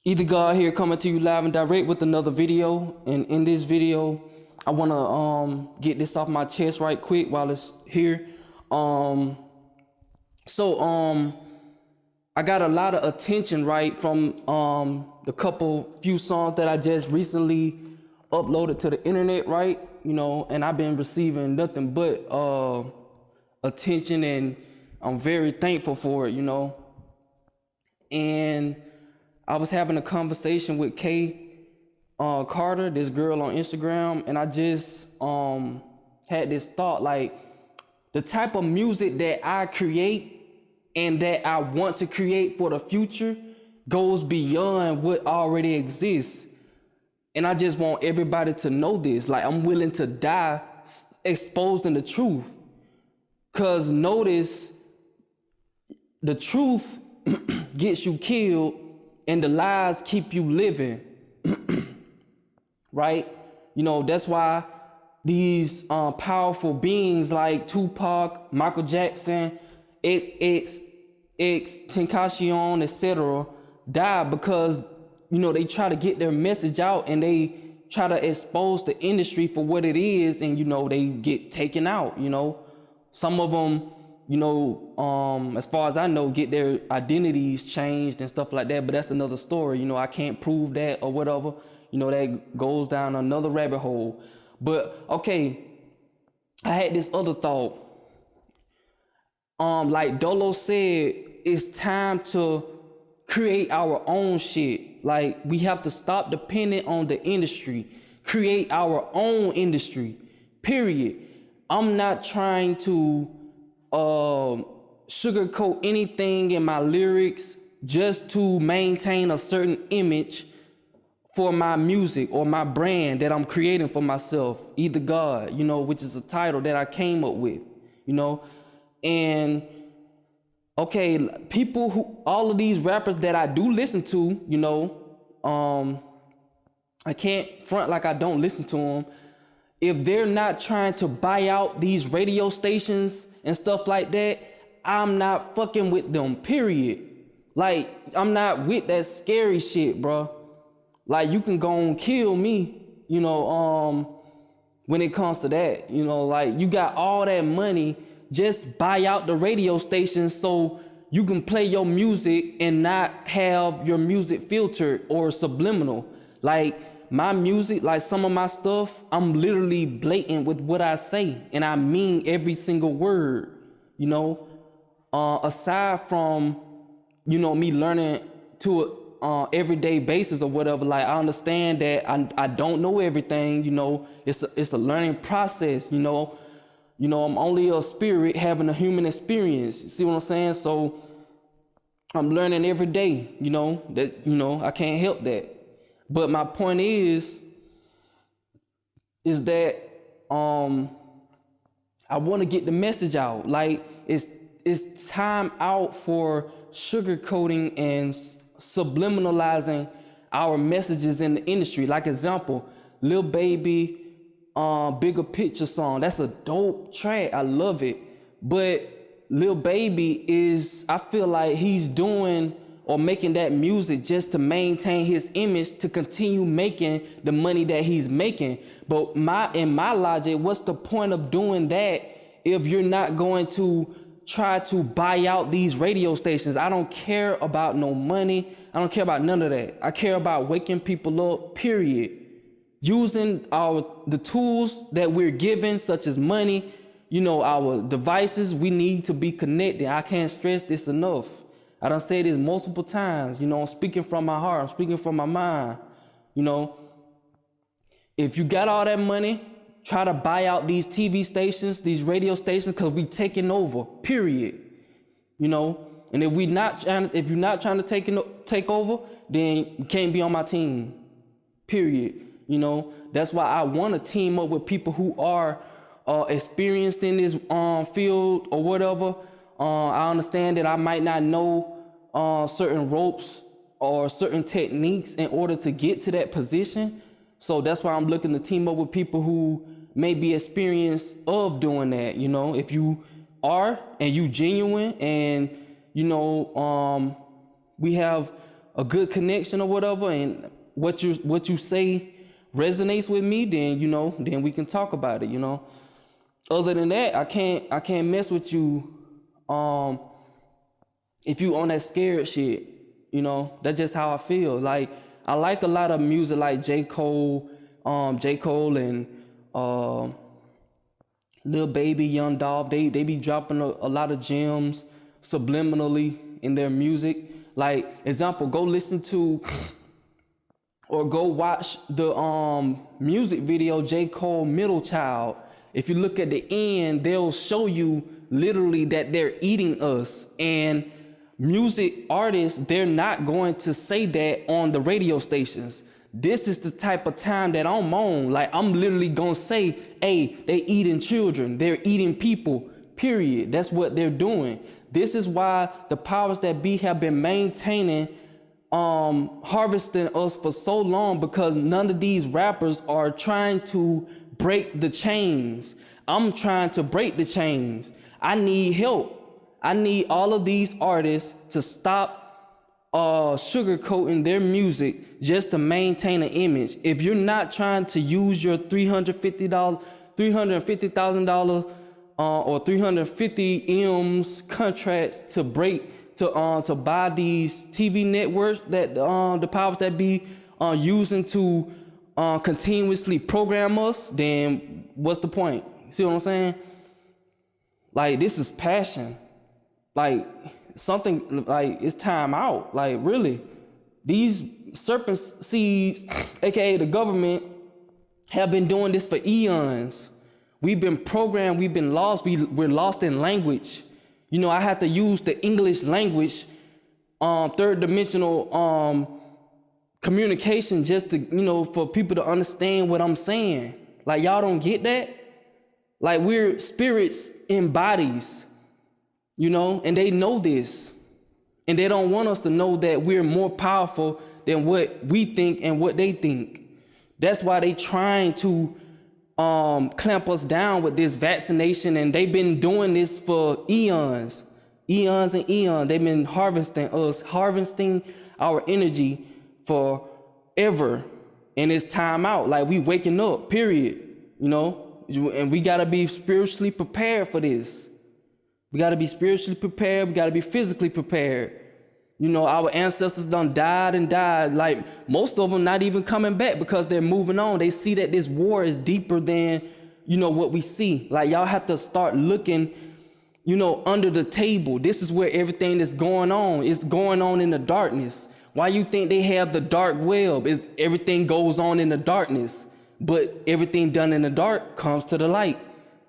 Either God here coming to you live and direct with another video. And in this video, I want to get this off my chest right quick while it's here. So I got a lot of attention right from the few songs that I just recently uploaded to the internet, right? And I've been receiving nothing but attention, and I'm very thankful for it. And I was having a conversation with Kay Carter, this girl on Instagram, and I just had this thought, like, the type of music that I create and that I want to create for the future goes beyond what already exists. And I just want everybody to know this. Like, I'm willing to die exposing the truth. Cause notice, the truth gets you killed and the lies keep you living. Right? That's why these powerful beings like Tupac, Michael Jackson, Tentacion, etc. die, because they try to get their message out and they try to expose the industry for what it is, and they get taken out. Some of them, as far as I know, get their identities changed and stuff like that, but that's another story. I can't prove that or whatever. That goes down another rabbit hole. But okay, I had this other thought. Like Dolo said, it's time to create our own shit. Like, we have to stop depending on the industry, create our own industry, period. I'm not trying to sugarcoat anything in my lyrics just to maintain a certain image for my music or my brand that I'm creating for myself, Either God, which is a title that I came up with, and okay, all of these rappers that I do listen to, I can't front like I don't listen to them. If they're not trying to buy out these radio stations and stuff like that, I'm not fucking with them, period. Like, I'm not with that scary shit, bro. Like, you can go and kill me, when it comes to that. Like, you got all that money, just buy out the radio stations so you can play your music and not have your music filtered or subliminal. Like, my music, like some of my stuff, I'm literally blatant with what I say, and I mean every single word, aside from, me learning to everyday basis or whatever. Like, I understand that I don't know everything, it's a learning process, I'm only a spirit having a human experience. You see what I'm saying? So I'm learning every day, that, I can't help that. But my point is that I want to get the message out. Like, it's time out for sugarcoating and subliminalizing our messages in the industry. Like, example, Lil Baby, Bigger Picture song. That's a dope track. I love it. But Lil Baby I feel like he's doing or making that music just to maintain his image, to continue making the money that he's making. But in my logic, what's the point of doing that if you're not going to try to buy out these radio stations? I don't care about no money. I don't care about none of that. I care about waking people up, period. Using the tools that we're given, such as money, our devices, we need to be connected. I can't stress this enough. I done said this multiple times. I'm speaking from my heart. I'm speaking from my mind. If you got all that money, try to buy out these TV stations, these radio stations, because we taking over, period. And if you're not trying to take over, then you can't be on my team, period. That's why I want to team up with people who are experienced in this field or whatever. I understand that I might not know certain ropes or certain techniques in order to get to that position. So that's why I'm looking to team up with people who may be experienced of doing that. If you are and you genuine, and we have a good connection or whatever, and what you say resonates with me, then then we can talk about it. Other than that, I can't mess with you if you on that scared shit. That's just how I feel. Like, I like a lot of music like J. Cole and Lil Baby, Young Dolph. They be dropping a lot of gems subliminally in their music. Like, example, go listen to or go watch the music video J. Cole Middle Child. If you look at the end, they'll show you literally that they're eating us. And music artists, they're not going to say that on the radio stations. This is the type of time that I'm on. Like, I'm literally gonna say, hey, they eating children, they're eating people, period. That's what they're doing. This is why the powers that be have been maintaining, harvesting us for so long, because none of these rappers are trying to break the chains. I'm trying to break the chains. I need help. I need all of these artists to stop sugarcoating their music just to maintain an image. If you're not trying to use your $350,000 or 350 M's contracts to buy these TV networks that the powers that be using to continuously program us, then what's the point? See what I'm saying? Like, this is passion. Like, something, like, it's time out. Like, really, these serpent seeds, aka the government, have been doing this for eons. We've been programmed, we've been lost, we're lost in language. I had to use the English language, third dimensional communication, just to, for people to understand what I'm saying. Like, y'all don't get that? Like, we're spirits in bodies, and they know this. And they don't want us to know that we're more powerful than what we think and what they think. That's why they trying to clamp us down with this vaccination, and they've been doing this for eons and eons. They've been harvesting our energy forever, and it's time out. Like, we waking up, period. And we gotta be spiritually prepared for this. We gotta be spiritually prepared. We gotta be physically prepared. Our ancestors done died and died. Like, most of them not even coming back because they're moving on. They see that this war is deeper than, what we see. Like, y'all have to start looking, under the table. This is where everything is going on. It's going on in the darkness. Why you think they have the dark web? Is everything goes on in the darkness, but everything done in the dark comes to the light.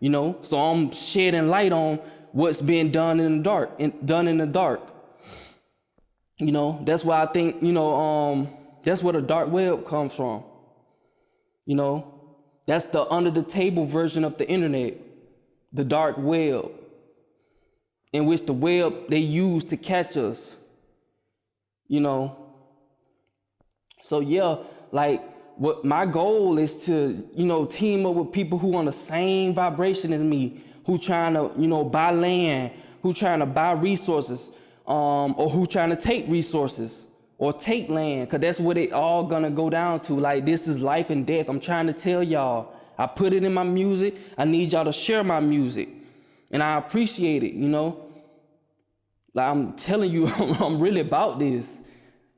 So I'm shedding light on what's being done in the dark, That's why I think, that's where the dark web comes from. That's the under the table version of the internet, the dark web, in which the web they use to catch us, So yeah, like, what my goal is to, team up with people who on the same vibration as me, who trying to, buy land, who trying to buy resources, or who trying to take resources or take land, because that's what it all gonna go down to. Like, this is life and death. I'm trying to tell y'all. I put it in my music. I need y'all to share my music, and I appreciate it. Like, I'm telling you, I'm really about this.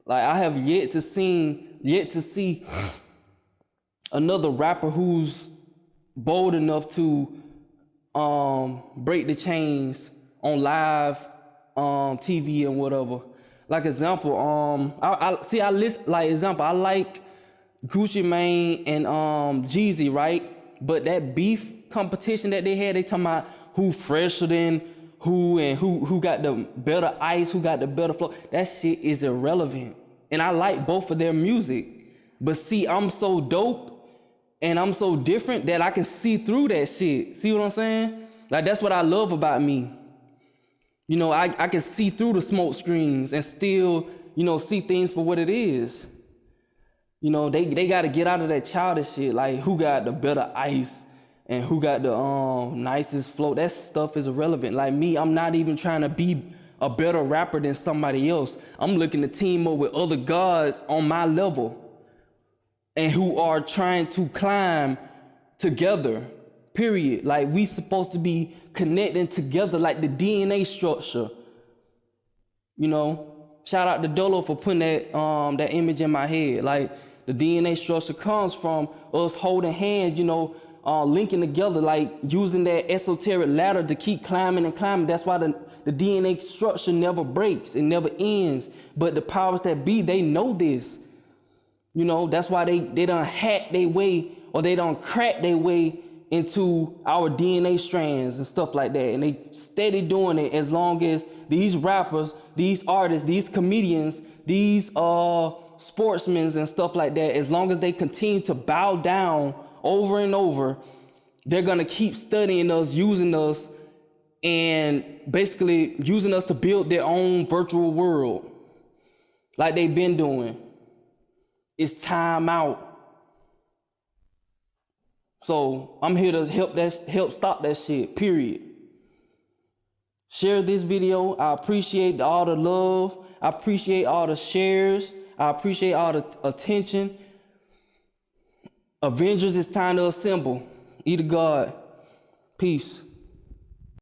Like, I have yet to see another rapper who's bold enough to break the chains on live TV and whatever. Like, example, I like Gucci Mane and Jeezy, right? But that beef competition that they had, they talking about who fresher than who and who got the better ice, who got the better flow. That shit is irrelevant. And I like both of their music. But see, I'm so dope and I'm so different that I can see through that shit. See what I'm saying? Like, that's what I love about me. I can see through the smoke screens and still, see things for what it is. They got to get out of that childish shit. Like, who got the better ice and who got the nicest flow. That stuff is irrelevant. Like, me, I'm not even trying to be a better rapper than somebody else. I'm looking to team up with other gods on my level and who are trying to climb together, period. Like, we supposed to be connecting together like the DNA structure. You know, shout out to Dolo for putting that image in my head. Like, the DNA structure comes from us holding hands, you know, linking together, like using that esoteric ladder to keep climbing and climbing. That's why the DNA structure never breaks. It never ends. But the powers that be, they know this. You know, that's why they done hack their way, or they done crack their way into our DNA strands and stuff like that. And they steady doing it as long as these rappers, these artists, these comedians, these sportsmen and stuff like that, as long as they continue to bow down over and over, they're gonna keep studying us, using us, and basically using us to build their own virtual world like they've been doing. It's time out. So I'm here to help stop that shit, period. Share this video. I appreciate all the love. I appreciate all the shares. I appreciate all the attention. Avengers, it's time to assemble. Eat of God. Peace.